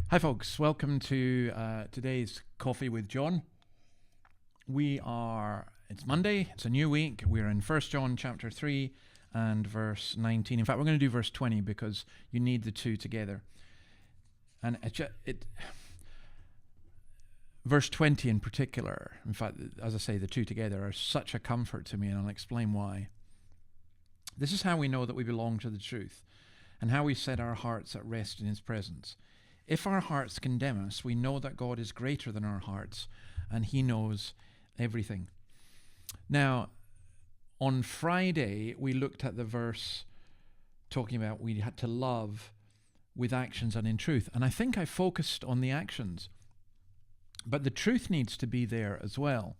Hi folks, welcome to today's Coffee with John. It's Monday, it's a new week. We're in 1 John chapter 3 and verse 19. In fact, we're going to do verse 20 because you need the two together. And verse 20 in particular, in fact, as I say, the two together are such a comfort to me, and I'll explain why. This is how we know that we belong to the truth and how we set our hearts at rest in His presence. If our hearts condemn us, we know that God is greater than our hearts and He knows everything. Now, on Friday, we looked at the verse talking about we had to love with actions and in truth. And I think I focused on the actions. But the truth needs to be there as well.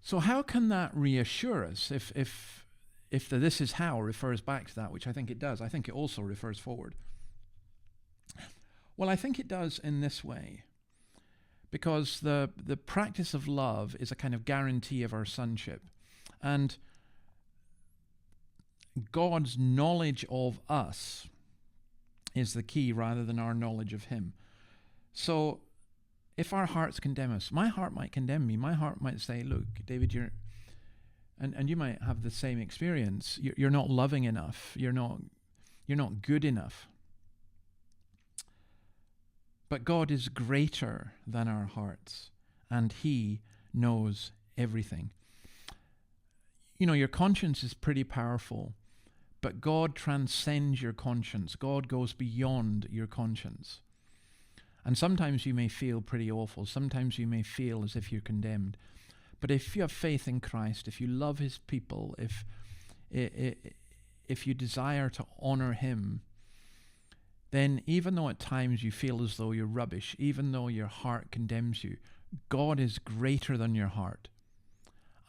So how can that reassure us if the "this is how" refers back to that, which I think it does? I think it also refers forward. Well, I think it does in this way, because the practice of love is a kind of guarantee of our sonship. And God's knowledge of us is the key rather than our knowledge of Him. So if our hearts condemn us, my heart might condemn me. My heart might say, look, David, and you might have the same experience. You're not loving enough. You're not good enough. But God is greater than our hearts, and He knows everything. You know, your conscience is pretty powerful, but God transcends your conscience. God goes beyond your conscience. And sometimes you may feel pretty awful. Sometimes you may feel as if you're condemned. But if you have faith in Christ, if you love His people, if you desire to honor Him, then even though at times you feel as though you're rubbish, even though your heart condemns you, God is greater than your heart.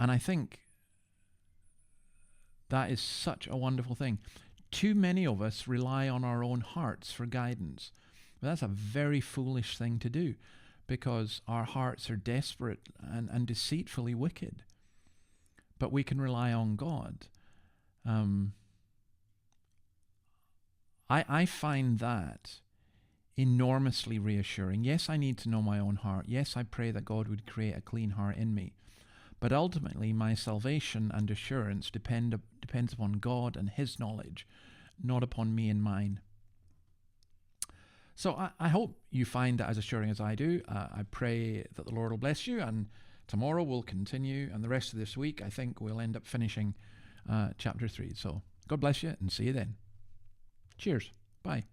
And I think that is such a wonderful thing. Too many of us rely on our own hearts for guidance. But that's a very foolish thing to do, because our hearts are desperate and deceitfully wicked. But we can rely on God. I find that enormously reassuring. Yes, I need to know my own heart. Yes, I pray that God would create a clean heart in me. But ultimately, my salvation and assurance depends upon God and His knowledge, not upon me and mine. So I hope you find that as assuring as I do. I pray that the Lord will bless you, and tomorrow we'll continue, and the rest of this week I think we'll end up finishing chapter 3. So God bless you, and see you then. Cheers. Bye.